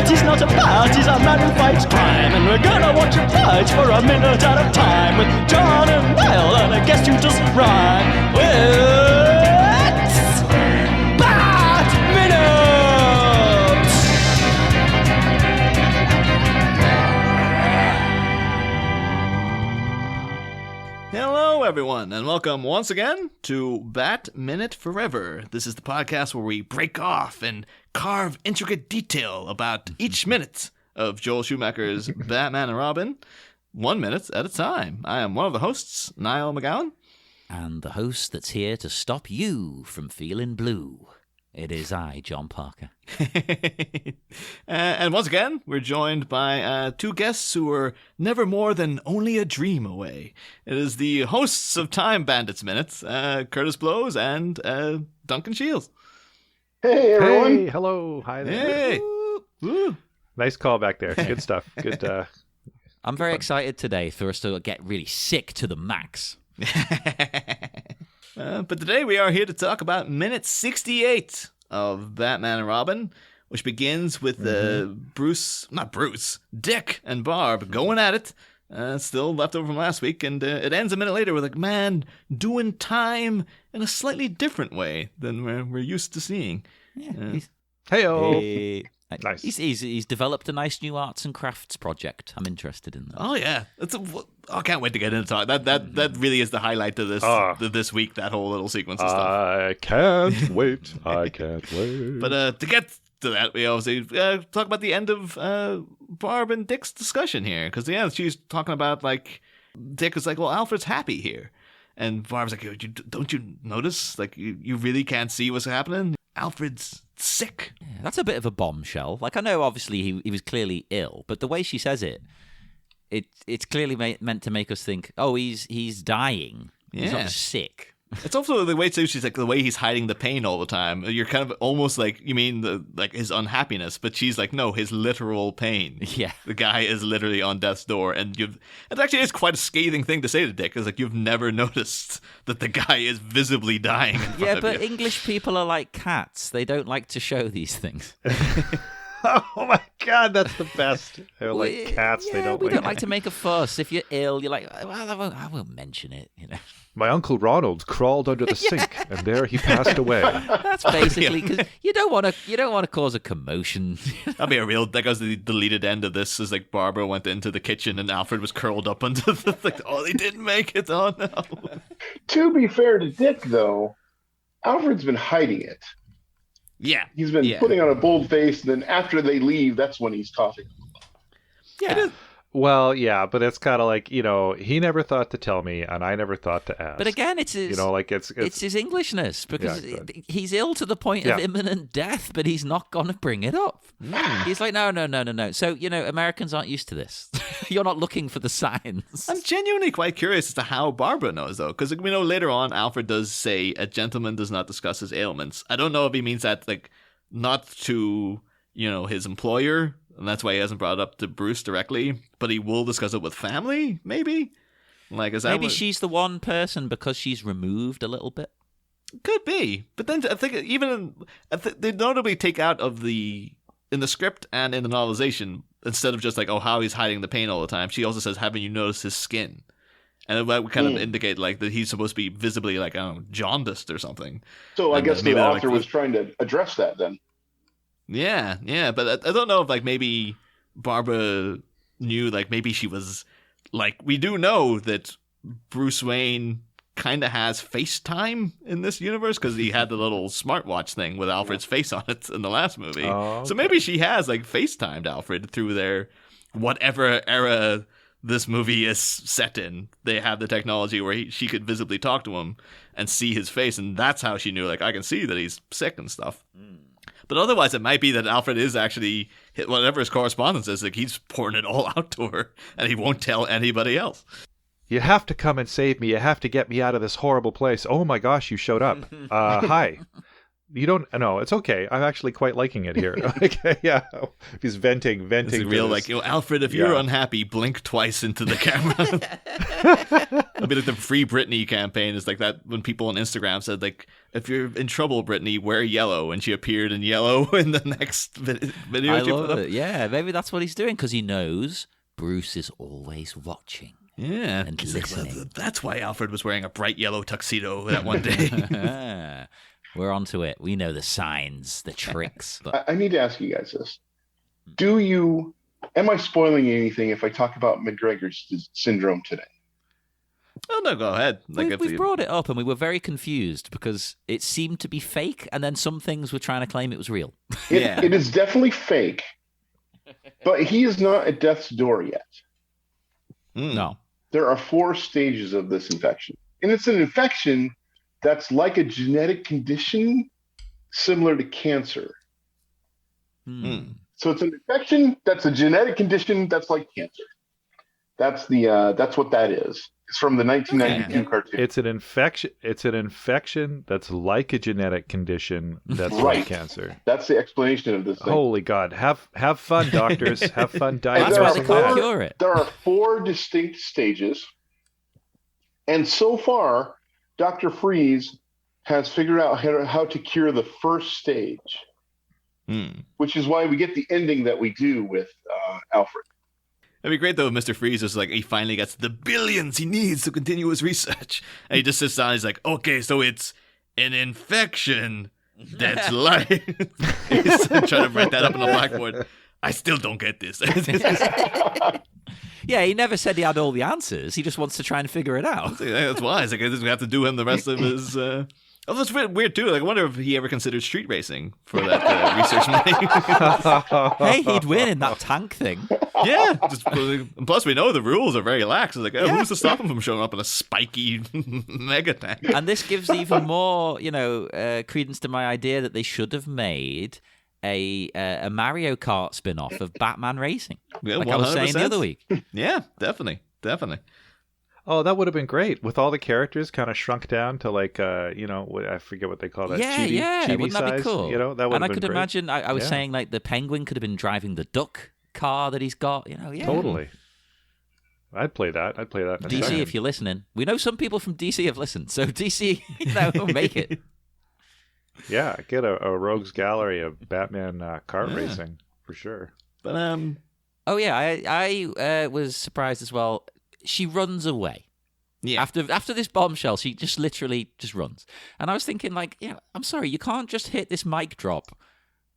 He's not a bat, he's a man who fights crime. And we're gonna watch him fight for a minute at a time. With John and Niall, and I guess you just rhyme with Bat Minute! Hello everyone, and welcome once again to Bat Minute Forever. This is the podcast where we break off and carve intricate detail about each minute of Joel Schumacher's Batman and Robin, 1 minute at a time. I am one of the hosts, Niall McGowan. And the host that's here to stop you from feeling blue. It is I, John Parker. And once again, we're joined by two guests who are never more than only a dream away. It is the hosts of Time Bandits Minutes, Curtis Bloes and Duncan Shields. Hey, everyone. Hey, hello. Hi there. Hey. Woo. Nice call back there. Good stuff. Good. I'm very excited today for us to get really sick to the max. But today we are here to talk about minute 68 of Batman and Robin, which begins with Dick and Barb going at it, still left over from last week, and it ends a minute later with man doing time in a slightly different way than we're used to seeing. Yeah. Hey-o. Nice. He's developed a nice new arts and crafts project. I'm interested in that. Oh yeah, I can't wait to get into it. That really is the highlight of this week. That whole little sequence of stuff. I can't wait. I can't wait. But to get to that, we obviously talk about the end of Barb and Dick's discussion here, because she's talking about Dick is like, well, Alfred's happy here, and Barb's like, don't you notice? Like you really can't see what's happening. Alfred's sick. Yeah, that's a bit of a bombshell. I know obviously he was clearly ill, but the way she says it's clearly meant to make us think, oh, he's dying. Yeah. He's not sick. It's also the way too. She's like the way he's hiding the pain all the time. You're kind of almost like you mean his unhappiness, but she's like no, his literal pain. Yeah, the guy is literally on death's door, and it actually is quite a scathing thing to say to Dick. Is like you've never noticed that the guy is visibly dying. Yeah, but English people are like cats. They don't like to show these things. Oh my God, that's the best. They're like cats. Yeah, we don't like to make a fuss. If you're ill, you're like, well, I won't mention it. My Uncle Ronald crawled under the sink, and there he passed away. That's basically because you don't want to cause a commotion. That goes the deleted end of this is like Barbara went into the kitchen and Alfred was curled up under the they didn't make it. Oh no. To be fair to Dick, though, Alfred's been hiding it. Yeah. He's been putting on a bold face, and then after they leave, that's when he's coughing. Yeah. Well, yeah, but it's kind of like, he never thought to tell me, and I never thought to ask. But again, it's his, it's his Englishness, because he's ill to the point of imminent death, but he's not going to bring it up. He's like, no. So, Americans aren't used to this. You're not looking for the signs. I'm genuinely quite curious as to how Barbara knows, though, because we know later on Alfred does say a gentleman does not discuss his ailments. I don't know if he means that, not to, his employer, and that's why he hasn't brought it up to Bruce directly, but he will discuss it with family, maybe? Is that maybe she's the one person because she's removed a little bit? Could be. But then I think they notably take out of in the script and in the novelization, instead of just how he's hiding the pain all the time, she also says, haven't you noticed his skin? And that would kind of indicate that he's supposed to be visibly jaundiced or something. So I guess the author was trying to address that then. Yeah, but I don't know if maybe Barbara knew maybe she was we do know that Bruce Wayne kind of has FaceTime in this universe because he had the little smartwatch thing with Alfred's face on it in the last movie. Oh, okay. So maybe she has FaceTimed Alfred through their whatever era this movie is set in. They have the technology where she could visibly talk to him and see his face, and that's how she knew I can see that he's sick and stuff. But otherwise, it might be that Alfred is actually, whatever his correspondence is, he's pouring it all out to her, and he won't tell anybody else. You have to come and save me. You have to get me out of this horrible place. Oh my gosh, you showed up. Hi. You don't. No, it's okay. I'm actually quite liking it here. Okay, yeah. He's venting. It's real, this. like, Alfred, if you're unhappy, blink twice into the camera. A bit of the Free Britney campaign is like that when people on Instagram said, like, if you're in trouble, Britney, wear yellow. And she appeared in yellow in the next video. I love it. Yeah, maybe that's what he's doing because he knows Bruce is always watching. Yeah. And listening. Well, that's why Alfred was wearing a bright yellow tuxedo that one day. We're onto it. We know the signs, the tricks. But... I need to ask you guys this. Am I spoiling anything if I talk about McGregor's syndrome today? Oh, no, go ahead. Like, we've brought it up and we were very confused because it seemed to be fake and then some things were trying to claim it was real. It is definitely fake, but he is not at death's door yet. No. There are 4 stages of this infection. And it's an infection that's like a genetic condition similar to cancer. So it's an infection that's a genetic condition that's like cancer. That's what that is. It's from the 1992 cartoon. It's an infection. It's an infection that's like a genetic condition that's like cancer. That's the explanation of this thing. Holy God! Have fun, doctors. Have fun That's diagnosing why they can't that. cure it. There are 4 distinct stages, and so far, Dr. Freeze has figured out how to cure the first stage, which is why we get the ending that we do with Alfred. It'd be great though if Mr. Freeze is like, he finally gets the billions he needs to continue his research. And he just sits down and he's like, okay, so it's an infection that's like... He's trying to write that up on the blackboard. I still don't get this. Yeah, he never said he had all the answers. He just wants to try and figure it out. That's why. It's like, I just have to do him the rest of his... Oh, that's weird too. Like, I wonder if he ever considered street racing for that research money. Hey, he'd win in that tank thing. Yeah. Plus, we know the rules are very lax. It's like, who's to stop him from showing up in a spiky mega tank? And this gives even more, credence to my idea that they should have made a Mario Kart spin-off of Batman Racing. Yeah, like 100%. I was saying the other week. Yeah, definitely. Oh, that would have been great with all the characters kind of shrunk down to like, I forget what they call that. Chibi wouldn't that size, be cool? That would have been great. And I could imagine, I was saying like the Penguin could have been driving the duck car that he's got, Totally. I'd play that. In a DC, second. if you're listening. We know some people from DC have listened, so DC, make it. Yeah, get a rogues gallery of Batman kart racing for sure. But oh yeah, I was surprised as well. She runs away. Yeah. After this bombshell, she just literally just runs. And I was thinking, like, I'm sorry, you can't just hit this mic drop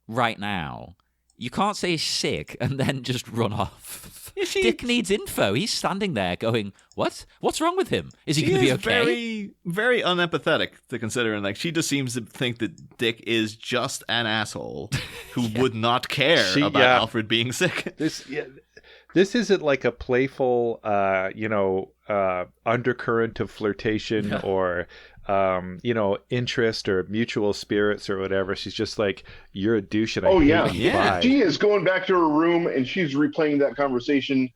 right now. You can't say he's sick and then just run off. Dick needs info. He's standing there going, what? What's wrong with him? Is he going to be okay? Very, very unempathetic to consider. And like, she just seems to think that Dick is just an asshole who would not care about Alfred being sick. This isn't like a playful, undercurrent of flirtation or, interest or mutual spirits or whatever. She's just like, you're a douche and I hate you. Bye. She is going back to her room and she's replaying that conversation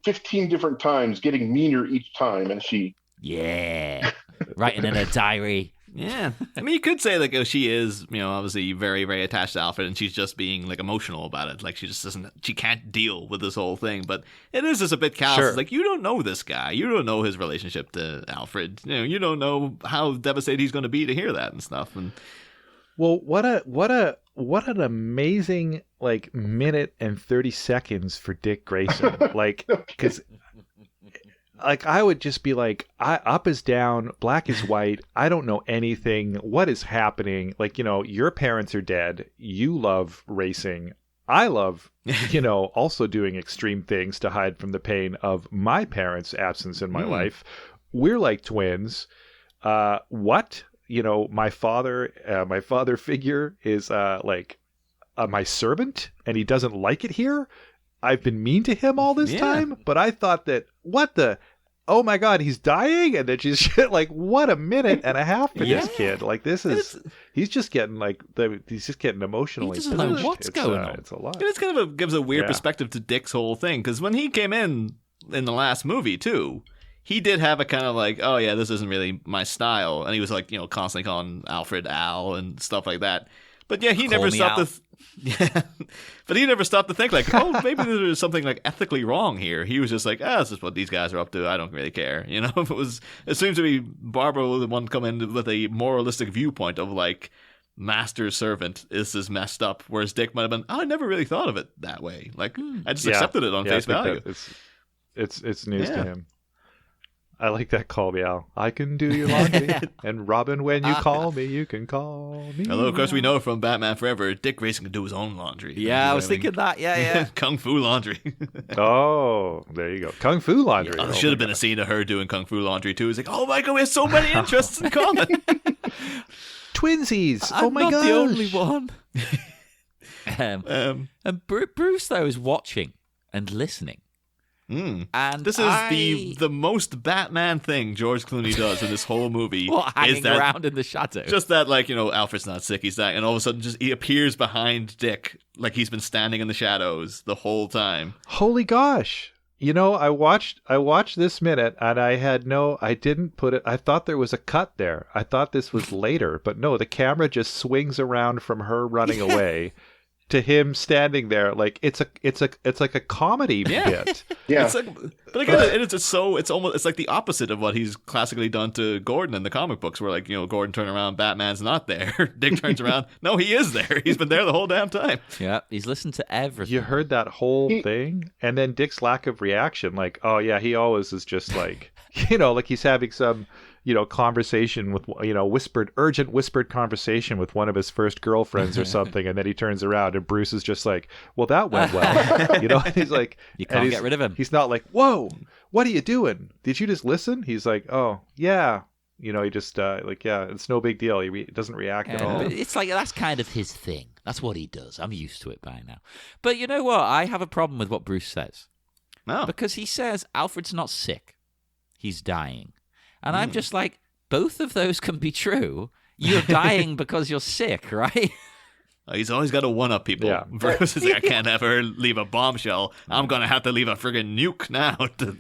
15 different times, getting meaner each time. And she... Yeah. Writing in a diary. Yeah. I mean, you could say, like, she is, obviously very, very attached to Alfred, and she's just being, like, emotional about it. Like, she can't deal with this whole thing. But it is just a bit callous. Sure. It's like, you don't know this guy. You don't know his relationship to Alfred. You don't know how devastated he's going to be to hear that and stuff. And well, what an amazing, like, minute and 30 seconds for Dick Grayson. Like, because... Like, I would just be like, up is down, black is white. I don't know anything. What is happening? Like, your parents are dead. You love racing. I love, also doing extreme things to hide from the pain of my parents' absence in my life. We're like twins. What? My father figure is my servant, and he doesn't like it here. I've been mean to him all this time, but I thought that, oh my God, he's dying? And then she's like, what a minute and a half for this kid. Like, he's just getting he's just getting emotionally He doesn't know what's going on. It's a lot. it's kind of gives a weird perspective to Dick's whole thing, because when he came in the last movie too, he did have a kind of like, oh yeah, this isn't really my style, and he was like, constantly calling Alfred Al and stuff like that. But yeah, he never stopped to. Yeah, but he never stopped to think like, oh, maybe there's something like ethically wrong here. He was just like, this is what these guys are up to. I don't really care, It seems to be Barbara was the one come in with a moralistic viewpoint of like, master servant is this messed up, whereas Dick might have been, I never really thought of it that way. Like, I just accepted it on face value. It's news to him. I like that call me, Al. I can do your laundry. And Robin, when you call me, you can call me. Although, of course, we know from Batman Forever, Dick Grayson can do his own laundry. Yeah, I was thinking that. Yeah. Kung Fu laundry. Oh, there you go. Kung Fu laundry. Yeah, there should have been a scene of her doing Kung Fu laundry, too. It's like, oh my God, we have so many interests in common. Twinsies. I'm oh my god. not the only one. And Bruce, though, is watching and listening. And this is the most Batman thing George Clooney does in this whole movie. Hanging around in the shadow. Just that, like, Alfred's not sick, he's dying, and all of a sudden just he appears behind Dick like he's been standing in the shadows the whole time. Holy gosh. I watched this minute and I didn't put it. I thought there was a cut there. I thought this was later, but no, the camera just swings around from her running away to him standing there. Like it's like a comedy bit. Yeah. It's like, but again, it's like the opposite of what he's classically done to Gordon in the comic books, where like, Gordon turns around, Batman's not there. Dick turns around, no, he is there. He's been there the whole damn time. Yeah, he's listened to everything. You heard that whole thing, and then Dick's lack of reaction, like, oh yeah, he always is just like, like he's having some, conversation with, whispered conversation with one of his first girlfriends or something, and then he turns around and Bruce is just like, well, that went well, and he's like, you can't get rid of him. He's not like, whoa, what are you doing? Did you just listen? He's like, oh yeah, he just it's no big deal. He doesn't react at all. But it's like that's kind of his thing. That's what he does. I'm used to it by now. But you know what? I have a problem with what Bruce says. No, because he says Alfred's not sick, he's dying. And I'm just like, both of those can be true. You're dying because you're sick, right? He's always got to one-up people. Yeah. Versus, I can't ever leave a bombshell. I'm going to have to leave a friggin' nuke now to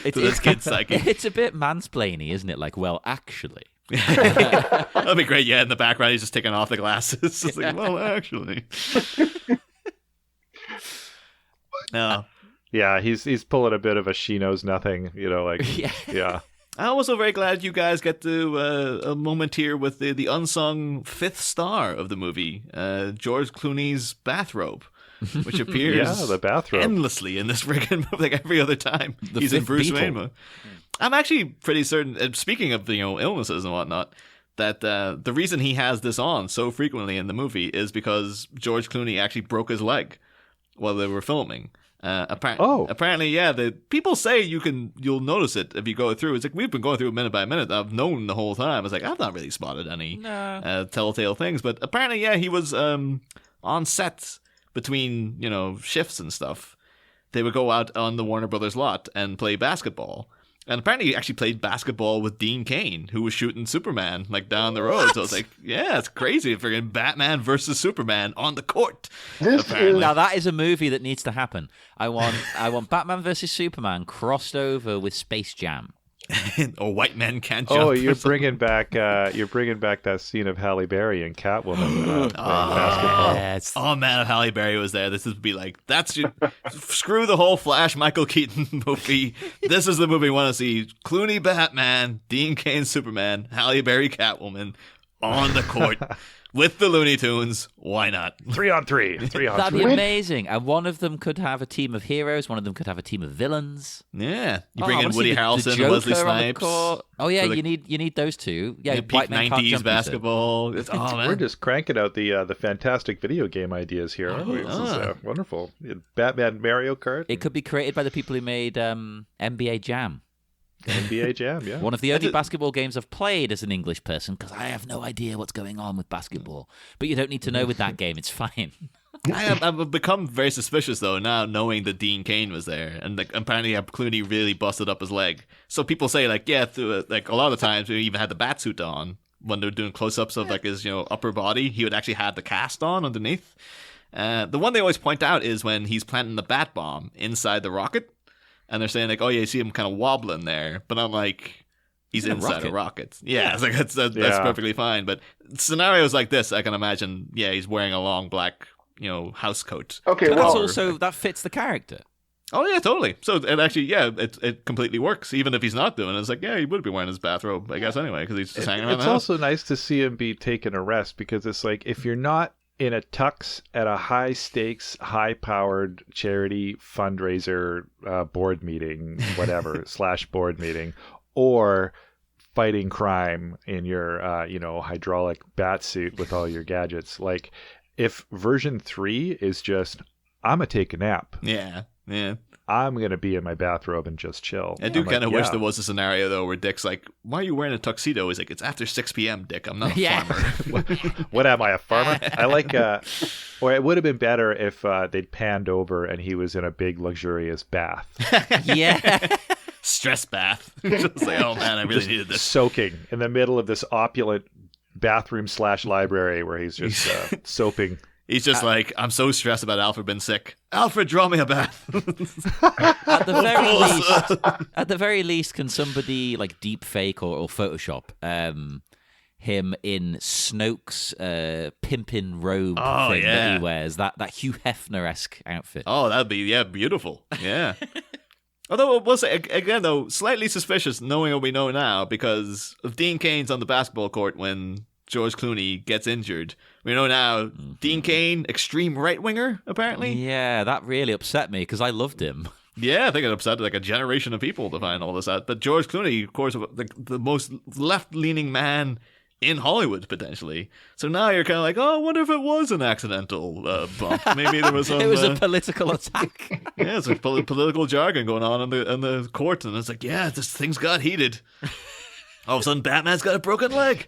this kid's psyche. It's a bit mansplaining, isn't it? Like, well, actually. That'd be great. Yeah, in the background, he's just taking off the glasses. It's like, well, actually. No. Yeah, he's pulling a bit of a she knows nothing, yeah. I'm also very glad you guys get to a moment here with the unsung fifth star of the movie, George Clooney's bathrobe, which appears the bathrobe endlessly in this friggin' movie, like every other time he's in Bruce Wayne. I'm actually pretty certain, speaking of illnesses and whatnot, that the reason he has this on so frequently in the movie is because George Clooney actually broke his leg while they were filming. Apparently, yeah. The people say you'll notice it if you go through. It's like we've been going through it minute by minute. I've known the whole time. I was like, I've not really spotted any telltale things, but apparently, yeah, he was on set between shifts and stuff. They would go out on the Warner Brothers lot and play basketball. And apparently he actually played basketball with Dean Cain, who was shooting Superman, like, down the road. So it's like, yeah, it's crazy. Freaking Batman versus Superman on the court. Now, that is a movie that needs to happen. I want Batman versus Superman crossed over with Space Jam. Or White Men Can't Jump. Oh, you're bringing back that scene of Halle Berry and Catwoman basketball. Yes. Oh man, if Halle Berry was there, this would be like, screw the whole Flash Michael Keaton movie. This is the movie we want to see. Clooney Batman, Dean Cain Superman, Halle Berry Catwoman on the court. With the Looney Tunes, why not? 3-on-3. That'd be amazing. And one of them could have a team of heroes. One of them could have a team of villains. Yeah, you bring in Woody Harrelson and Wesley Snipes. Oh yeah, you need those two. Yeah, peak 90s basketball. We're just cranking out the fantastic video game ideas here. This is wonderful. Batman Mario Kart. It could be created by the people who made NBA Jam. NBA Jam, yeah. One of the only basketball games I've played as an English person, because I have no idea what's going on with basketball. But you don't need to know with that game. It's fine. I've become very suspicious, though, now knowing that Dean Cain was there. And apparently Clooney really busted up his leg. So people say, like, yeah, like a lot of the times we even had the bat suit on when they're doing close-ups of like his upper body. He would actually have the cast on underneath. The one they always point out is when he's planting the bat bomb inside the rocket. and they're saying like, oh yeah, you see him kind of wobbling there, but I'm like, he's inside a rocket. Yeah, it's like that's perfectly fine. But scenarios like this, I can imagine. Yeah, he's wearing a long black, house coat. Okay, But well, that fits the character. Oh yeah, totally. So it actually, it completely works. Even if he's not doing it, it's like, yeah, he would be wearing his bathrobe, I guess, anyway, because he's just hanging around the house. It's also nice to see him be taking a rest, because it's like, if you're not in a tux at a high stakes, high powered charity fundraiser board meeting, whatever / board meeting, or fighting crime in your hydraulic bat suit with all your gadgets, like if version 3 is just, I'm gonna take a nap. Yeah. I'm going to be in my bathrobe and just chill. I do kind of wish there was a scenario, though, where Dick's like, why are you wearing a tuxedo? He's like, it's after 6 p.m., Dick. I'm not a farmer. What am I, a farmer? I like, or it would have been better if they'd panned over and he was in a big, luxurious bath. Yeah. Stress bath. Just like, oh, man, I really needed this. Soaking in the middle of this opulent bathroom / library where he's just soaping. He's just like, I'm so stressed about Alfred being sick. Alfred, draw me a bath. At the very least, can somebody like deep fake or Photoshop him in Snoke's pimpin' robe thing that he wears, that Hugh Hefner-esque outfit? Oh, that'd be beautiful. Yeah. Although, we'll say, again, though, slightly suspicious knowing what we know now, because if Dean Cain's on the basketball court when George Clooney gets injured, we know now Dean Cain, extreme right-winger, apparently. Yeah, that really upset me, because I loved him. Yeah, I think it upset like a generation of people to find all this out. But George Clooney, of course, the most left-leaning man in Hollywood, potentially. So now you're kind of like, oh, I wonder if it was an accidental bump. Maybe there was some... It was a political attack. Yeah, it's like political jargon going on in the court, and it's like, yeah, things got heated. All of a sudden, Batman's got a broken leg.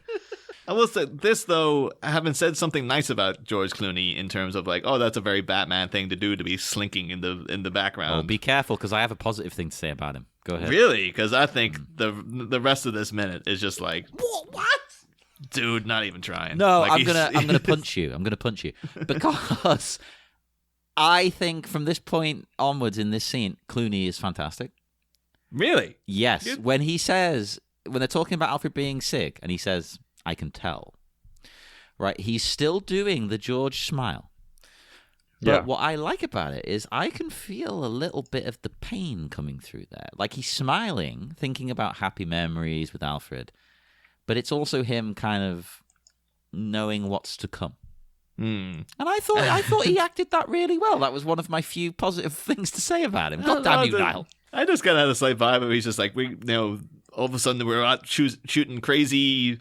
I will say this, though, having said something nice about George Clooney in terms of like, oh, that's a very Batman thing to do, to be slinking in the background. Oh, be careful, because I have a positive thing to say about him. Go ahead. Really? Because I think the rest of this minute is just like, what? Dude, not even trying. No, like, I'm gonna punch you. I'm gonna punch you, because I think from this point onwards in this scene, Clooney is fantastic. Really? Yes. When they're talking about Alfred being sick, and he says, I can tell. Right? He's still doing the George smile. But what I like about it is I can feel a little bit of the pain coming through there. Like he's smiling, thinking about happy memories with Alfred. But it's also him kind of knowing what's to come. And I thought he acted that really well. That was one of my few positive things to say about him. God damn you, Niall. I just kind of had a slight vibe of he's just like, all of a sudden we're out shooting crazy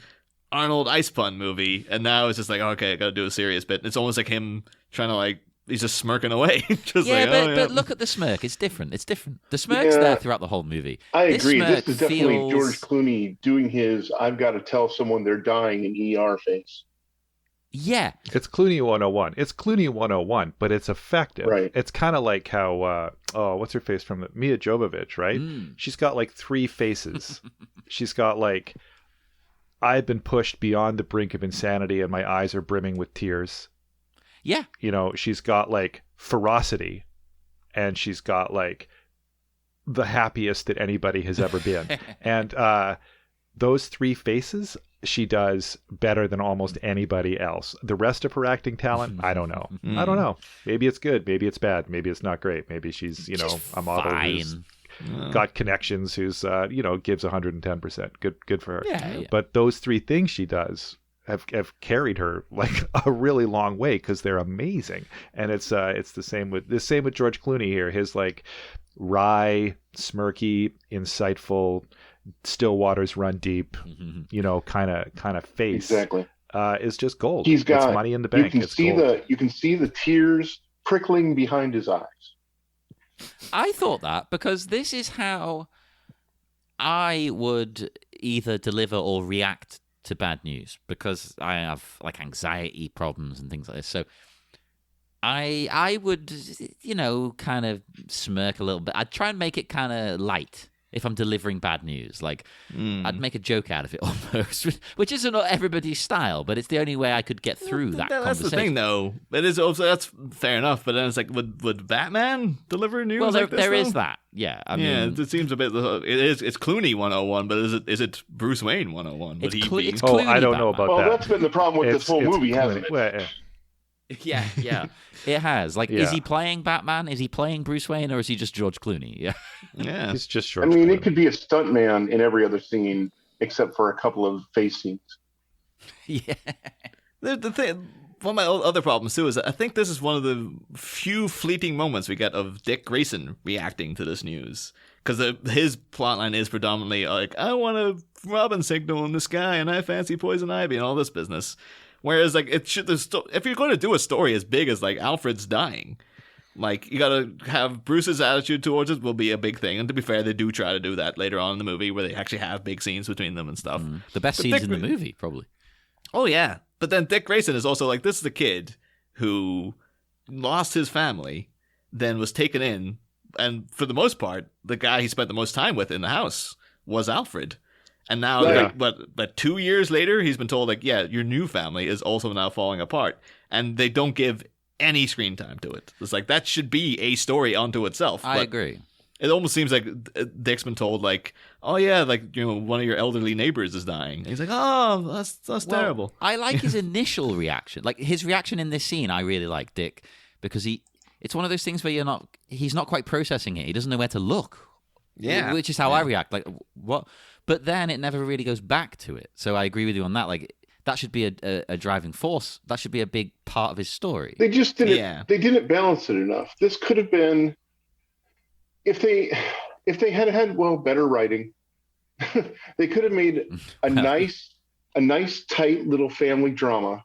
Arnold ice pun movie, and now it's just like, okay, I gotta do a serious bit. It's almost like him trying to like, he's just smirking away. But look at the smirk. It's different. The smirk's there throughout the whole movie. I agree. This is definitely George Clooney doing his I've got to tell someone they're dying in ER face. Yeah. It's Clooney 101. It's Clooney 101, but it's effective. Right. It's kind of like how, what's her face from Mia Jovovich, right? She's got like 3 faces. She's got like, I've been pushed beyond the brink of insanity and my eyes are brimming with tears. Yeah. She's got like ferocity, and she's got like the happiest that anybody has ever been. And those 3 faces, she does better than almost anybody else. The rest of her acting talent, I don't know. I don't know. Maybe it's good. Maybe it's bad. Maybe it's not great. Maybe she's, a model who's got connections, who's, gives 110%. Good for her. Yeah. But those 3 things she does have carried her like a really long way, because they're amazing. And it's the same with George Clooney here. His like wry, smirky, insightful, still waters run deep, kind of face. Exactly. Is just gold. He's got money in the bank. You can see the tears trickling behind his eyes. I thought that because this is how I would either deliver or react to bad news, because I have like anxiety problems and things like this. So I would, kind of smirk a little bit. I'd try and make it kind of light, if I'm delivering bad news. Like, I'd make a joke out of it almost, which isn't everybody's style, but it's the only way I could get through that conversation. That's the thing, though. It is also, that's fair enough, but then it's like, would Batman deliver news well, like this, there though? is that. Yeah, I mean, it seems a bit. It's Clooney 101, but is it Bruce Wayne 101? It's It's Clooney I don't know Batman. about Well, that. that's been the problem with this whole movie, hasn't it? Well, Yeah, it has. Like, Yeah. is he playing Batman? Is he playing Bruce Wayne, or is he just George Clooney? Yeah. Yeah. He's just I short. mean, it could be a stuntman in every other scene except for a couple of face scenes. Yeah. The thing, one of my other problems too is that I think this is one of the few fleeting moments we get of Dick Grayson reacting to this news. Because his plotline is predominantly like, I want a Robin signal in the sky and I fancy Poison Ivy and all this business. Whereas, like, if you're going to do a story as big as, like, Alfred's dying, like, you got to have Bruce's attitude towards it will be a big thing. And to be fair, they do try to do that later on in the movie where they actually have big scenes between them and stuff. The best But scenes Dick- in the movie, probably. Oh, yeah. But then Dick Grayson is also like, this is a kid who lost his family, then was taken in, and for the most part, the guy he spent the most time with in the house was Alfred. And now, Yeah. but 2 years later, he's been told, like, yeah, your new family is also now falling apart. And they don't give any screen time to it. It's like, that should be a story unto itself. I But agree. it almost seems like Dick's been told, like, oh, yeah, like, you know, one of your elderly neighbors is dying. And he's like, oh, that's terrible. I like his initial reaction. Like, his reaction in this scene, I really like Dick, because it's one of those things where he's not quite processing it. He doesn't know where to look. Yeah. Which is how I react. Like, what? But then it never really goes back to it. So I agree with you on that. Like, that should be a driving force. That should be a big part of his story. They just didn't. Yeah. They didn't balance it enough. This could have been, if they had better writing, they could have made a nice tight little family drama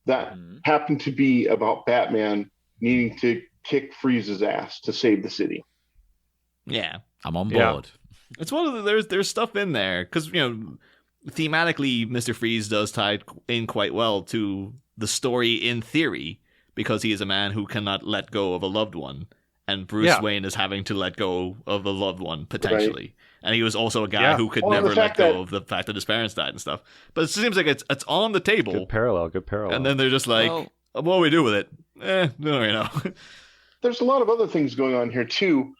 that happened to be about Batman needing to kick Freeze's ass to save the city. Yeah. I'm on Yeah. board. It's one of the, there's stuff in there because, you know, thematically, Mr. Freeze does tie in quite well to the story in theory because he is a man who cannot let go of a loved one, and Bruce Wayne is having to let go of a loved one potentially. Right. And he was also a guy who could never let go of the fact that his parents died and stuff. But it seems like it's on the table. Good parallel. And then they're just like, what do we do with it? No, you know. There's a lot of other things going on here too.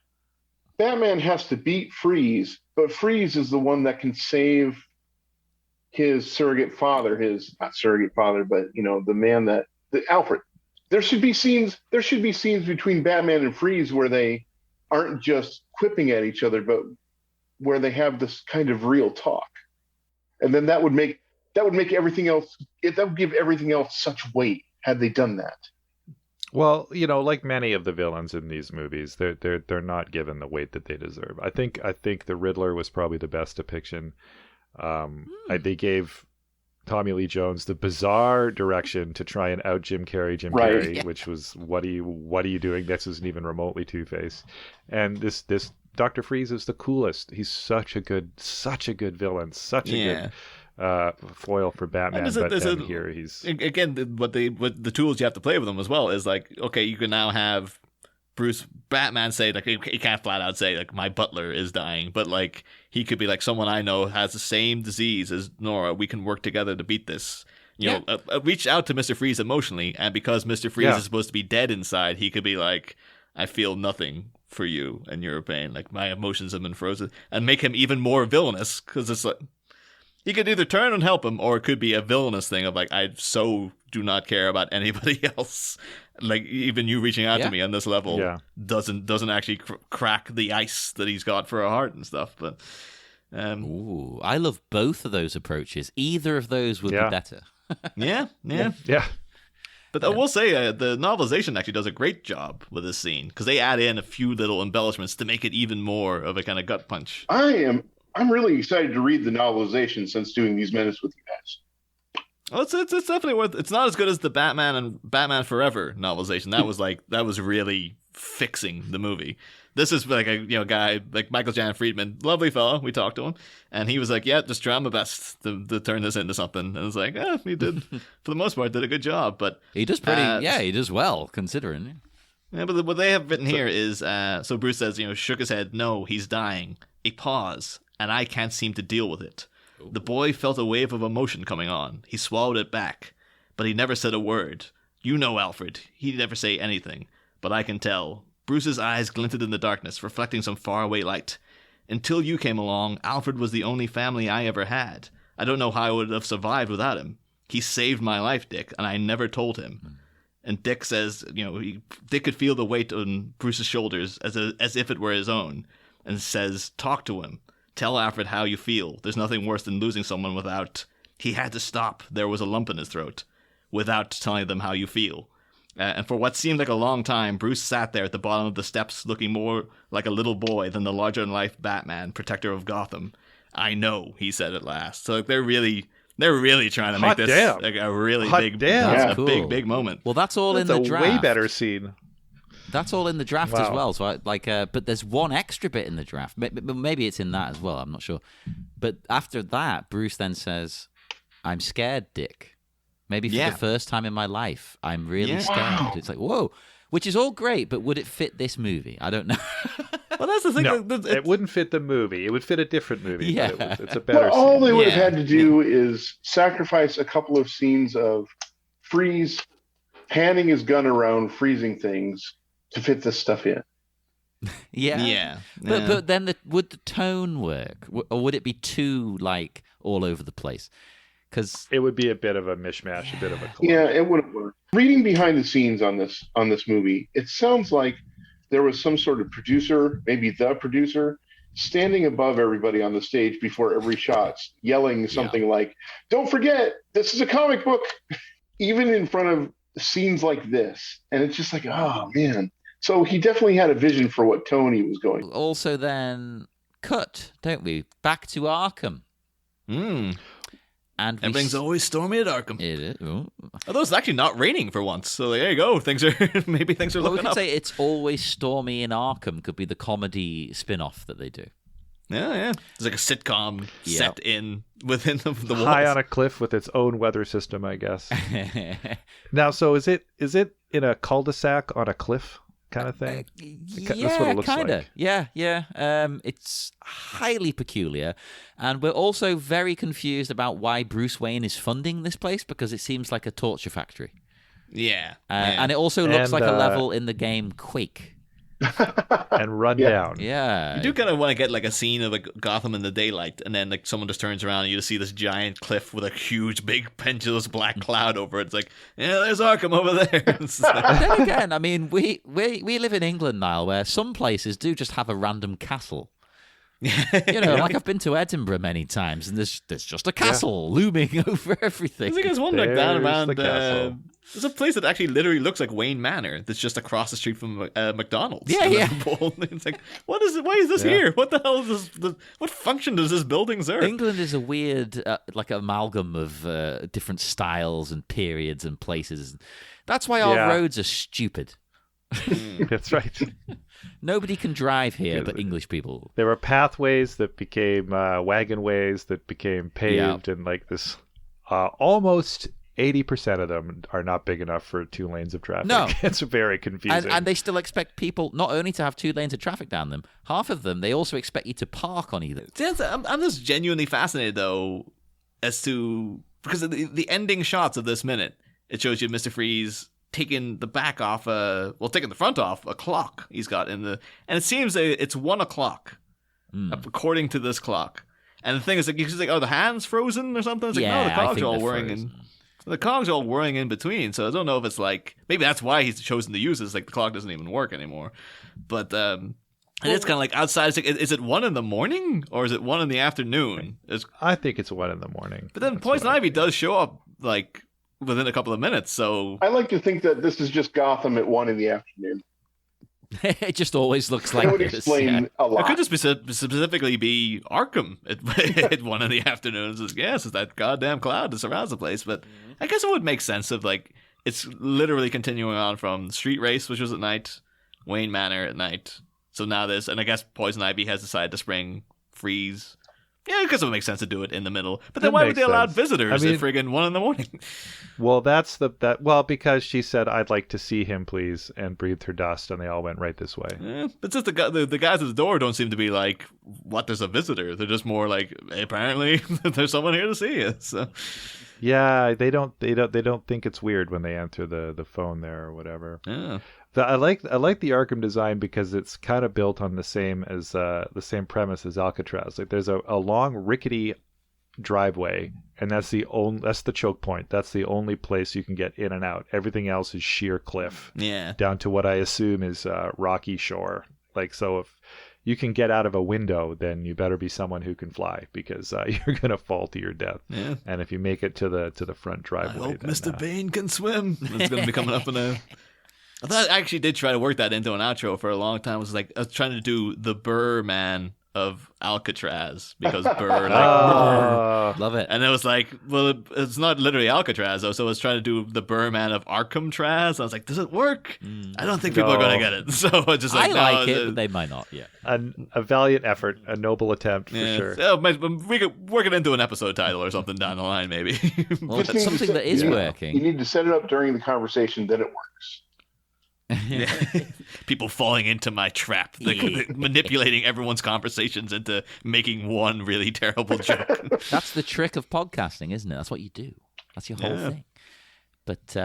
Batman has to beat Freeze, but Freeze is the one that can save his surrogate father, not surrogate father, but, you know, the man Alfred. There should be scenes between Batman and Freeze where they aren't just quipping at each other, but where they have this kind of real talk. And then that would make everything else, that would give everything else such weight had they done that. Well, you know, like many of the villains in these movies, they're not given the weight that they deserve. I think the Riddler was probably the best depiction. They gave Tommy Lee Jones the bizarre direction to try and out Jim Carrey, which was what are you doing? This isn't even remotely Two-Face. And this Dr. Freeze is the coolest. He's such a good villain, such a good foil for Batman. Here he's again what the tools you have to play with him as well is like, okay, you can now have Batman say, like, he can't flat out say, like, my butler is dying, but, like, he could be like, someone I know has the same disease as Nora. We can work together to beat this. You know, reach out to Mr. Freeze emotionally, and because Mr. Freeze is supposed to be dead inside, he could be like, I feel nothing for you and your pain. Like, my emotions have been frozen, and make him even more villainous, because it's like, he could either turn and help him, or it could be a villainous thing of like, I so do not care about anybody else. Like, even you reaching out to me on this level doesn't actually crack the ice that he's got for a heart and stuff. But ooh, I love both of those approaches. Either of those would be better. Yeah. But I will say the novelization actually does a great job with this scene because they add in a few little embellishments to make it even more of a kind of gut punch. I'm really excited to read the novelization since doing these minutes with you guys. Well, it's definitely worth. It's not as good as the Batman and Batman Forever novelization. That was really fixing the movie. This is like a guy like Michael Jan Friedman, lovely fellow. We talked to him, and he was like, "Yeah, just try my best to turn this into something." And it's like, he did for the most part did a good job, but he does pretty. He does well considering. Yeah, but what they have written here is, so Bruce says, shook his head, no, he's dying. A pause, and I can't seem to deal with it. The boy felt a wave of emotion coming on. He swallowed it back, but he never said a word. You know Alfred. He'd never say anything, but I can tell. Bruce's eyes glinted in the darkness, reflecting some faraway light. Until you came along, Alfred was the only family I ever had. I don't know how I would have survived without him. He saved my life, Dick, and I never told him. And Dick says, Dick could feel the weight on Bruce's shoulders as if it were his own, and says, talk to him. Tell Alfred how you feel. There's nothing worse than losing someone without... He had to stop. There was a lump in his throat. Without telling them how you feel. And for what seemed like a long time, Bruce sat there at the bottom of the steps looking more like a little boy than the larger-than-life Batman, protector of Gotham. I know, he said at last. So they're really trying to make this like a really big moment. Well, that's all in the draft. A way better scene. That's all in the draft as well. So but there's one extra bit in the draft. Maybe it's in that as well. I'm not sure. But after that, Bruce then says, "I'm scared, Dick. Maybe for the first time in my life, I'm really scared." Wow. It's like, whoa. Which is all great, but would it fit this movie? I don't know. Well, that's the thing. No, it wouldn't fit the movie. It would fit a different movie. Yeah. But it's a better scene. All they would have had to do is sacrifice a couple of scenes of Freeze panning his gun around, freezing things to fit this stuff in. Yeah. But then would the tone work? Or would it be too, all over the place? Because it would be a bit of a mishmash, a bit of a clump. Yeah, it wouldn't work. Reading behind the scenes on this movie, it sounds like there was some sort of producer, maybe the producer, standing above everybody on the stage before every shot, yelling something like, "Don't forget, this is a comic book," even in front of scenes like this. And it's just like, oh man. So he definitely had a vision for what tone he was going. Also then cut, don't we? Back to Arkham. And everything's always stormy at Arkham. It is. Although it's actually not raining for once, so there you go. Maybe things are looking up. We could say it's always stormy in Arkham. Could be the comedy spin-off that they do. Yeah. It's like a sitcom set within the walls. High on a cliff with its own weather system, I guess. Now, so is it in a cul-de-sac on a cliff kind of thing? That's what it looks like. Yeah. It's highly peculiar, and we're also very confused about why Bruce Wayne is funding this place, because it seems like a torture factory. Yeah. And it also looks like a level in the game Quake. And run down. Yeah. You do kind of want to get a scene of Gotham in the daylight, and then someone just turns around and you just see this giant cliff with a huge, big, pendulous black cloud over it. It's like, there's Arkham over there. Then again, I mean, we live in England, Niall, where some places do just have a random castle. I've been to Edinburgh many times, and there's just a castle looming over everything. I think there's one down around. There's a place that actually literally looks like Wayne Manor that's just across the street from McDonald's. Yeah. It's like, what is it? Why is this here? What the hell is this? What function does this building serve? England is a weird, amalgam of different styles and periods and places. That's why our roads are stupid. That's right. Nobody can drive here but English people. There were pathways that became wagon ways that became paved, and this almost 80% of them are not big enough for 2 lanes of traffic. No. It's very confusing. And they still expect people not only to have 2 lanes of traffic down them, half of them, they also expect you to park on either. I'm just genuinely fascinated, though, as to... Because of the ending shots of this minute, it shows you Mr. Freeze taking the back off taking the front off a clock he's got in the... And it seems that it's 1 o'clock, according to this clock. And the thing is, you just the hand's frozen or something? It's no, the cogs are all whirring in. The cogs are all whirring in between, so I don't know if it's maybe that's why he's chosen to use this. The clock doesn't even work anymore. But and it's kind of outside. Is it 1 in the morning or is it 1 in the afternoon? I think it's 1 in the morning. But then Poison Ivy does show up within a couple of minutes. So I like to think that this is just Gotham at 1 in the afternoon. It just always looks like that would this. Explain a lot. It could just specifically be Arkham at 1 in the afternoon. It's that goddamn cloud that surrounds the place. But I guess it would make sense if it's literally continuing on from Street Race, which was at night, Wayne Manor at night. So now this, and I guess Poison Ivy has decided to spring Freeze. Yeah, because it would make sense to do it in the middle. But then why would they allow visitors at friggin' 1 a.m? Well, because she said, "I'd like to see him, please," and breathed her dust, and they all went right this way. Yeah, but just the guys at the door don't seem to be like, "What? There's a visitor." They're just more like, "Apparently, there's someone here to see you." So. Yeah, they don't think it's weird when they enter the phone there or whatever. Yeah. I like the Arkham design because it's kind of built on the same premise as Alcatraz. Like there's a long rickety driveway, and that's the choke point. That's the only place you can get in and out. Everything else is sheer cliff. Yeah. Down to what I assume is rocky shore. Like, so if you can get out of a window, then you better be someone who can fly, because you're gonna fall to your death. Yeah. And if you make it to the front driveway, I hope then, Mr. Bane can swim. It's gonna be coming up in a. I thought I actually did try to work that into an outro for a long time. I was trying to do the Burr Man of Alcatraz, because Burr, love it. And it was like, well, it's not literally Alcatraz though, so I was trying to do the Burr Man of Arkham-traz. I was like, does it work? I don't think people are going to get it. So I just like, I like it, but they might not. Yeah, a valiant effort, a noble attempt for sure. So we could work it into an episode title or something down the line, maybe. Well, that's something that is working. You need to set it up during the conversation, then it works. Yeah. People falling into my trap, manipulating everyone's conversations into making one really terrible joke. That's the trick of podcasting, isn't it? That's what you do. That's your whole thing. But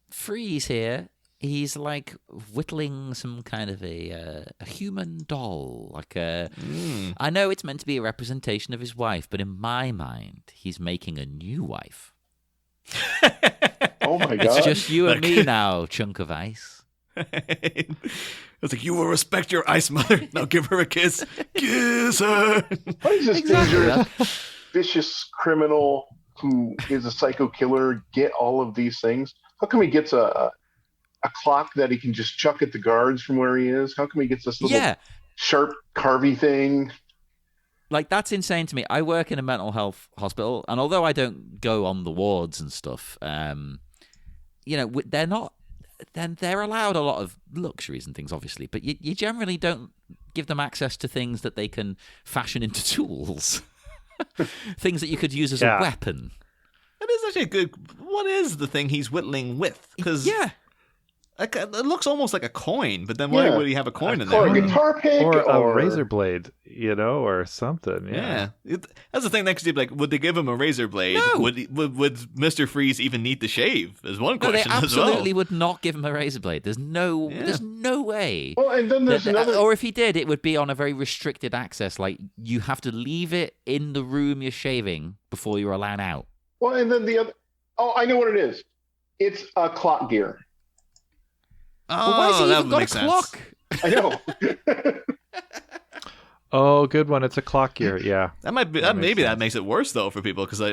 Freeze here, he's like whittling some kind of a human doll. Like I know it's meant to be a representation of his wife, but in my mind, he's making a new wife. Oh my god! It's just you and me now, chunk of ice. It's like, you will respect your ice mother. Now give her a kiss. Kiss her. Why does this dangerous, vicious criminal who is a psycho killer get all of these things? How come he gets a clock that he can just chuck at the guards from where he is? How come he gets this little sharp carvy thing? Like, that's insane to me. I work in a mental health hospital, and although I don't go on the wards and stuff, they're not. Then they're allowed a lot of luxuries and things, obviously, but you generally don't give them access to things that they can fashion into tools, things that you could use as a weapon. That is actually a good. What is the thing he's whittling with? Because it looks almost like a coin, but then why would he have a coin in there? Or a guitar pick, or a razor blade, or something. Yeah, that's the thing. Next, like, would they give him a razor blade? No. Would Mr. Freeze even need to shave? Is one question. No, they absolutely as well. would not give him a razor blade. There's no way. Well, and then there's another. Or if he did, it would be on a very restricted access. Like, you have to leave it in the room you're shaving before you're allowed out. Well, and then the other. Oh, I know what it is. It's a clock gear. Well, why has he even got a clock? I know. Oh, good one. It's a clock gear. Yeah. That might be. Maybe that makes it worse though for people, because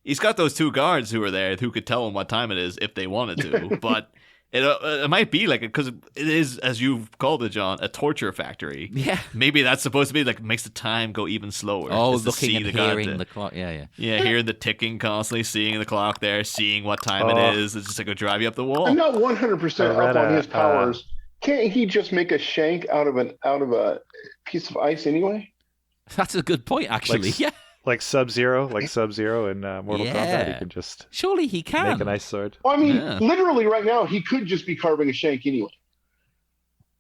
he's got those two guards who are there who could tell him what time it is if they wanted to, but. It might be like, because it is, as you've called it, John, a torture factory. Yeah. Maybe that's supposed to be like, makes the time go even slower. Oh, looking and hearing the clock. Yeah. Yeah, hearing the ticking constantly, seeing the clock there, seeing what time it is. It's just like, go drive you up the wall. I'm not 100% up on his powers. Can't he just make a shank out of a piece of ice anyway? That's a good point, actually. Like Sub-Zero in Mortal Kombat, he can just surely he can make an ice sword. Well, I mean, literally right now, he could just be carving a shank anyway.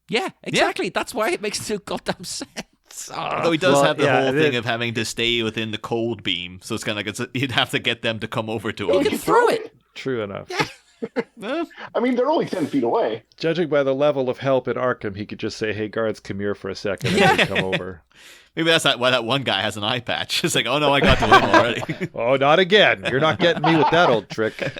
Yeah, exactly. That's why it makes no goddamn sense. Although he does have the whole thing of having to stay within the cold beam, so it's kind of like you'd have to get them to come over to him. He can throw it. True enough. I mean, they're only 10 feet away. Judging by the level of help in Arkham, he could just say, "Hey, guards, come here for a second," and then come over. Maybe that's why that one guy has an eye patch. It's like, oh no, I got to him already. Oh, not again. You're not getting me with that old trick.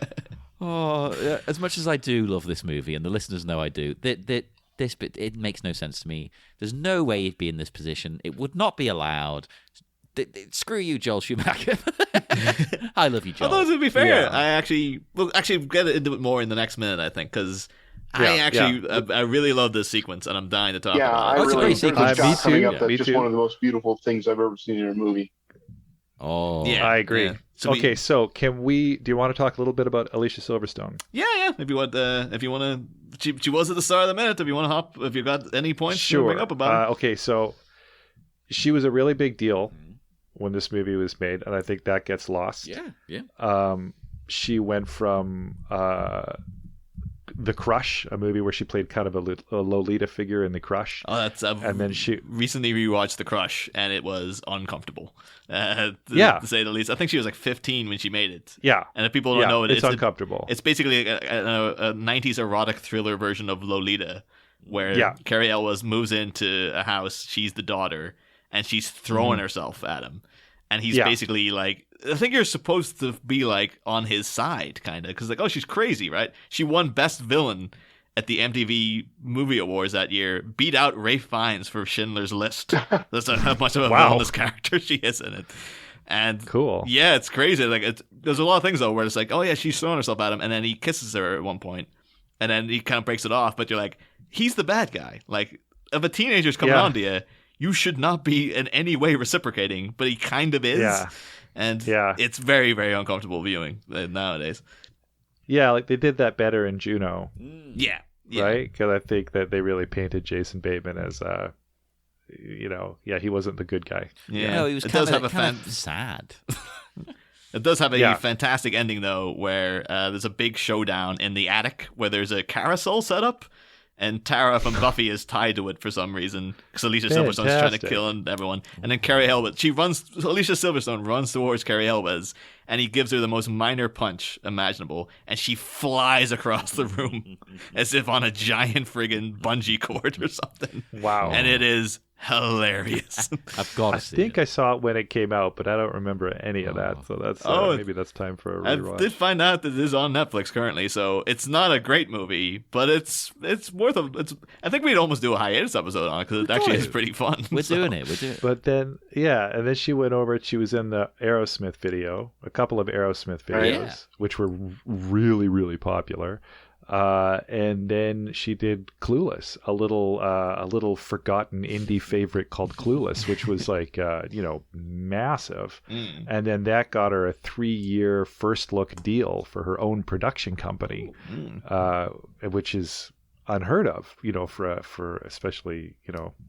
Oh, as much as I do love this movie, and the listeners know I do, this bit, it makes no sense to me. There's no way he'd be in this position. It would not be allowed. Screw you, Joel Schumacher. I love you, Joel. Although, to be fair, we'll get into it more in the next minute, I think, because I really love this sequence, and I'm dying to talk about it. It's a great sequence. Me too. That's just one of the most beautiful things I've ever seen in a movie. Oh, yeah, I agree. Yeah. So can we? Do you want to talk a little bit about Alicia Silverstone? Yeah. If you want to, she was at the start of the minute. If you want to hop, if you got any points to bring up about her. Okay, so she was a really big deal when this movie was made, and I think that gets lost. Yeah. She went from The Crush, a movie where she played kind of a Lolita figure in The Crush. Oh, that's and then she recently rewatched The Crush, and it was uncomfortable, to say the least. I think she was like 15 when she made it. Yeah, and if people don't know it, it's uncomfortable. It's basically a 90s erotic thriller version of Lolita, where Carrie Elwes moves into a house. She's the daughter, and she's throwing herself at him, and he's basically like, I think you're supposed to be like on his side, kind of, because like, oh, she's crazy, right? She won Best Villain at the MTV Movie Awards that year, beat out Ralph Fiennes for Schindler's List. That's how much of a villainous character she is in it. And cool. Yeah, it's crazy. Like, there's a lot of things though where it's like, oh yeah, she's throwing herself at him, and then he kisses her at one point, and then he kind of breaks it off. But you're like, he's the bad guy. Like, if a teenager's coming on to you, you should not be in any way reciprocating, but he kind of is. Yeah. And it's very, very uncomfortable viewing nowadays. Yeah, like they did that better in Juno. Yeah. Right? Because I think that they really painted Jason Bateman as, he wasn't the good guy. Yeah, no, he was kind of sad. It does have a fantastic ending, though, where there's a big showdown in the attic where there's a carousel set up. And Tara from Buffy is tied to it for some reason because Alicia Silverstone's trying to kill everyone. And then Carrie Elwes, Alicia Silverstone runs towards Carrie Elwes, and he gives her the most minor punch imaginable, and she flies across the room as if on a giant friggin' bungee cord or something. Wow. And it is hilarious. I've got to see I think I saw it when it came out, but I don't remember any of that. So that's maybe that's time for a rewatch. I did find out that it is on Netflix currently, so it's not a great movie, but it's worth I think we'd almost do a hiatus episode on it because it actually is pretty fun. We're doing it. But then, and then she went over. She was in the Aerosmith video, a couple of Aerosmith videos, which were really, really popular. And then she did Clueless, a little forgotten indie favorite called Clueless, which was like, massive. And then that got her a 3-year first look deal for her own production company, which is unheard of, for especially,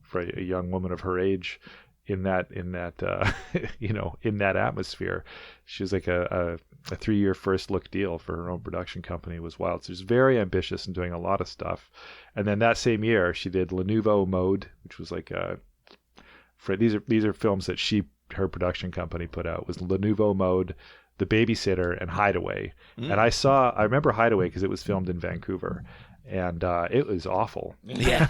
for a young woman of her age in that in that atmosphere. She was like a 3-year first look deal for her own production company. Was wild. So she's very ambitious and doing a lot of stuff. And then that same year she did Le Nouveau Mode, which was like these are films that her production company put out. Was Le Nouveau Mode, The Babysitter, and Hideaway. And I remember Hideaway because it was filmed in Vancouver. And it was awful. Yeah,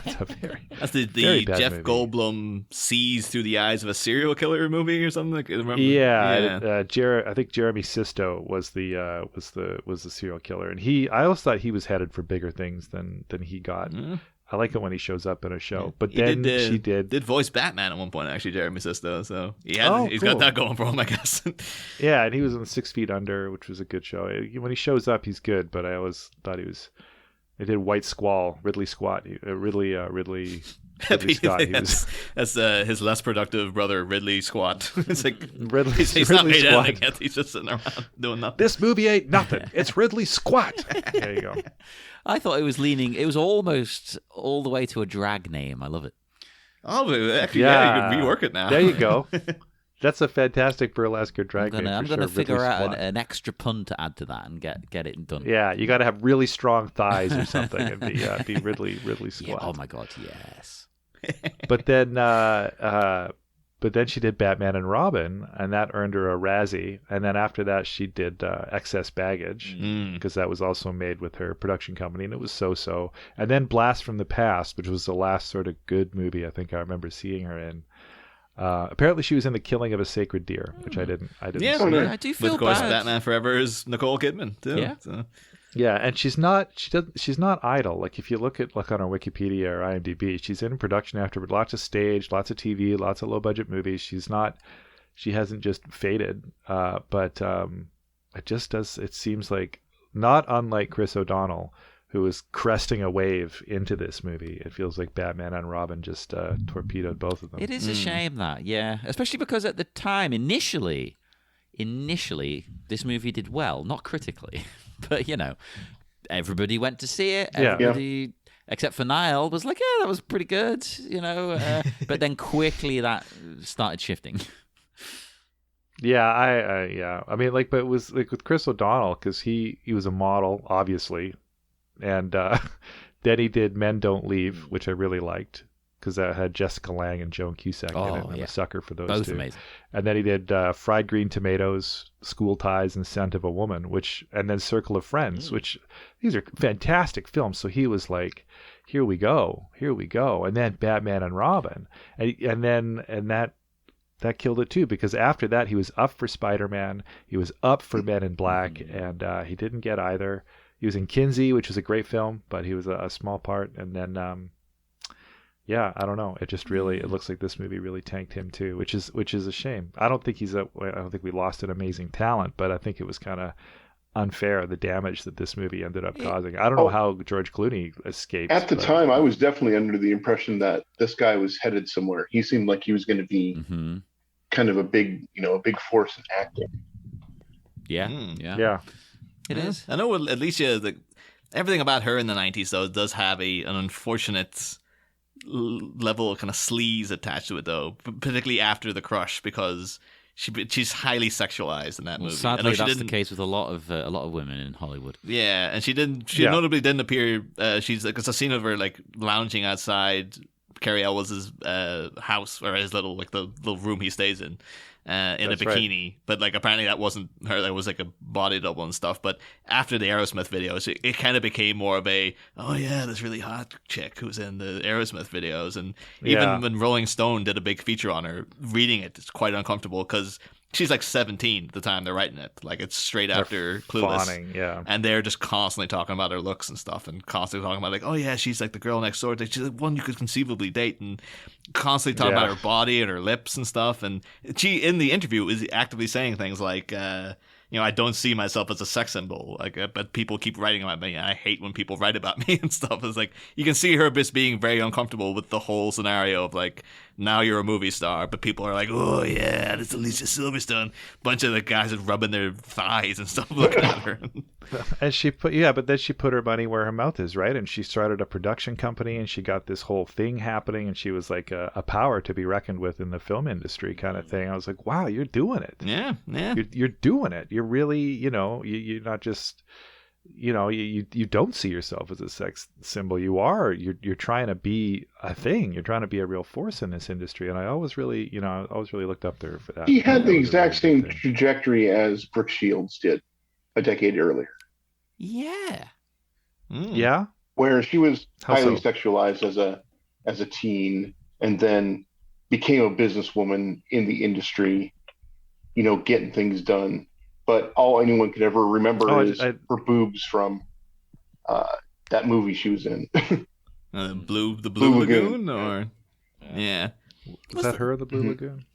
that's the Jeff movie. Goldblum sees through the eyes of a serial killer movie or something. Remember? I think Jeremy Sisto was the serial killer, and I always thought he was headed for bigger things than he got. I like it when he shows up in a show, but then she did voice Batman at one point. Actually, Jeremy Sisto, so he's got that going for him, I guess. Yeah, and he was on 6 Feet Under, which was a good show. When he shows up, he's good, but I always thought he was. They did White Squall, Ridley Scott. Ridley Scott. That's his less productive brother, Ridley Scott. It's like he's Ridley not made Squat. anything yet. He's just sitting around doing nothing. This movie ain't nothing. It's Ridley Squat. There you go. I thought it was almost all the way to a drag name. I love it. Oh, actually, you can rework it now. There you go. That's a fantastic burlesque or drag name. I'm gonna figure out an extra pun to add to that and get it done. Yeah, you got to have really strong thighs or something and be Ridley Squat. Yeah, oh my god, yes. But then she did Batman and Robin, and that earned her a Razzie. And then after that, she did Excess Baggage, because that was also made with her production company, and it was so-so. And then Blast from the Past, which was the last sort of good movie I think I remember seeing her in. Apparently, she was in The Killing of a Sacred Deer, which I didn't. Yeah, see. I do feel of course, bad. Batman Forever is Nicole Kidman too. Yeah. So. Yeah, and she's not idle. Like if you look on her Wikipedia or IMDb, she's in production after lots of stage, lots of TV, lots of low budget movies. She hasn't just faded, but it seems like not unlike Chris O'Donnell, who was cresting a wave into this movie. It feels like Batman and Robin just torpedoed both of them. It is a shame that, especially because at the time, initially, this movie did well, not critically, but everybody went to see it. Everybody, except for Niall, was like, yeah, that was pretty good, But then quickly that started shifting. Yeah, I mean, like, but it was like with Chris O'Donnell because he was a model, obviously, and then he did Men Don't Leave, which I really liked because that had Jessica Lange and Joan Cusack in it. I'm a sucker for those Both two. amazing. And then he did Fried Green Tomatoes, School Ties, and Scent of a Woman, and then Circle of Friends, which these are fantastic films. So he was like, here we go, and then Batman and Robin, and that killed it too, because after that he was up for Spider-Man, he was up for Men in Black, and he didn't get either. He was in Kinsey, which was a great film, but he was a small part, and then I don't know. It looks like this movie really tanked him too, which is a shame. I don't think we lost an amazing talent, but I think it was kind of unfair, the damage that this movie ended up causing. I don't know how George Clooney escaped. At the time, I was definitely under the impression that this guy was headed somewhere. He seemed like he was going to be kind of a big force in acting. Yeah. It is. I know Alicia, everything about her in the 90s, though, does have an unfortunate level of kind of sleaze attached to it, though, particularly after The Crush, because she's highly sexualized in that movie. Sadly, that's the case with a lot of women in Hollywood. Yeah, and she notably didn't appear. She's like, it's a scene of her like lounging outside Cary Elwes' house, or his little room he stays in a bikini. Right. But like apparently that wasn't her. That was like a body double and stuff. But after the Aerosmith videos, it kind of became more of a, oh yeah, this really hot chick who's in the Aerosmith videos. And even when Rolling Stone did a big feature on her, reading it's quite uncomfortable because she's like 17 at the time they're writing it. Like it's straight after Clueless. Fawning, and they're just constantly talking about her looks and stuff, and constantly talking about like, oh yeah, she's like the girl next door. She's like one you could conceivably date, and constantly talking about her body and her lips and stuff. And she in the interview is actively saying things like, I don't see myself as a sex symbol. Like, but people keep writing about me. I hate when people write about me and stuff. It's like you can see her just being very uncomfortable with the whole scenario of like, now you're a movie star, but people are like, oh yeah, this is Alicia Silverstone. Bunch of the guys are rubbing their thighs and stuff looking at her. And but then she put her money where her mouth is, right? And she started a production company, and she got this whole thing happening, and she was like a power to be reckoned with in the film industry, kind of thing. I was like, wow, you're doing it. Yeah. You're doing it. You're really, you're not just, you don't see yourself as a sex symbol. You're trying to be a thing. You're trying to be a real force in this industry. And I always really looked up to her for that. He had the exact same trajectory as Brooke Shields did a decade earlier. Yeah. Yeah. Where she was highly sexualized as a teen, and then became a businesswoman in the industry, getting things done. But all anyone could ever remember is her boobs from that movie she was in. The Blue Lagoon? Or yeah. Was that her, the Blue Lagoon?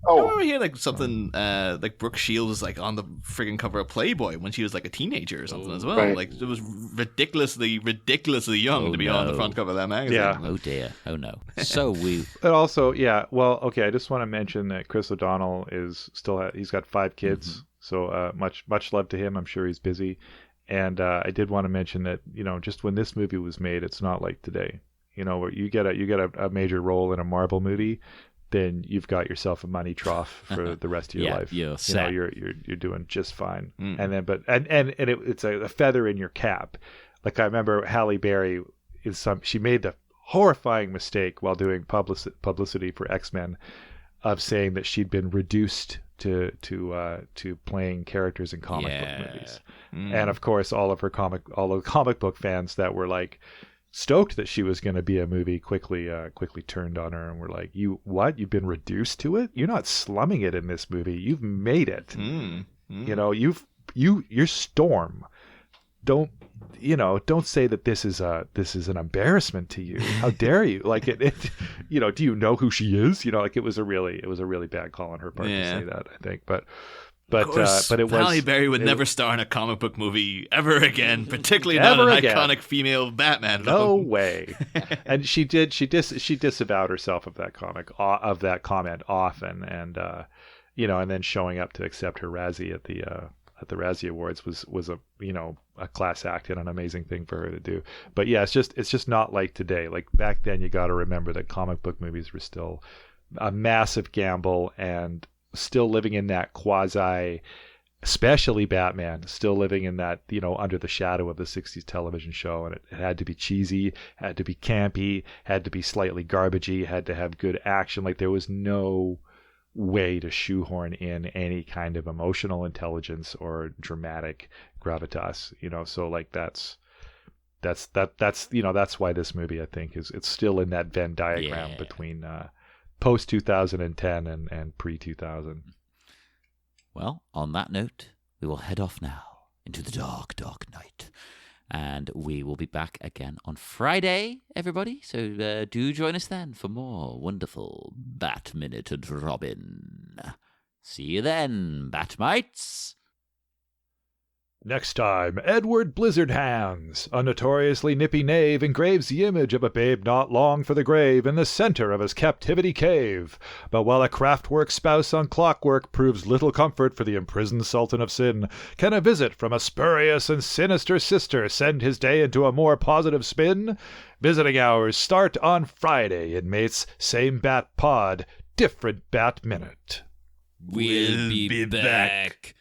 I remember hearing like something like Brooke Shields was like on the friggin' cover of Playboy when she was like a teenager or something as well. Right. Like it was ridiculously young to be on the front cover of that magazine. Yeah. Oh dear. Oh no. So But also, well, okay. I just want to mention that Chris O'Donnell he's got 5 kids. Mm-hmm. So much love to him. I'm sure he's busy. And I did want to mention that just when this movie was made, it's not like today. Where you get a major role in a Marvel movie, then you've got yourself a money trough for the rest of your life. You're set. You're doing just fine. And then it's a feather in your cap. Like I remember Halle Berry she made the horrifying mistake while doing publicity for X-Men of saying that she'd been reduced to playing characters in comic book movies. And of course all the comic book fans that were like stoked that she was going to be a movie quickly turned on her and were like, you've been reduced to it? You're not slumming it in this movie. You've made it. You're Storm. Don't say that this is an embarrassment to you. How dare you? Like do you know who she is? It was a really bad call on her part to say that, I think. But it was Halle Berry would never star in a comic book movie ever again, particularly not an iconic female Batman film. No way. And she disavowed herself of that comment often, and and then showing up to accept her Razzie at the Razzie Awards was a class act and an amazing thing for her to do. But yeah, it's just not like today. Like back then, you got to remember that comic book movies were still a massive gamble and still living in that quasi, especially Batman, still living in that, under the shadow of the 60s television show. And it had to be cheesy, had to be campy, had to be slightly garbagey, had to have good action. Like, there was no way to shoehorn in any kind of emotional intelligence or dramatic gravitas, so like that's why this movie, I think, it's still in that Venn diagram between post 2010 and pre 2000. Well, on that note, we will head off now into the dark, dark night. And we will be back again on Friday, everybody. So do join us then for more wonderful Bat Minute and Robin. See you then, Batmites. Next time, Edward Blizzardhands, a notoriously nippy knave, engraves the image of a babe not long for the grave in the center of his captivity cave. But while a craftwork spouse on clockwork proves little comfort for the imprisoned sultan of sin, can a visit from a spurious and sinister sister send his day into a more positive spin? Visiting hours start on Friday, inmates. Same Bat Pod, different Bat Minute. We'll be back.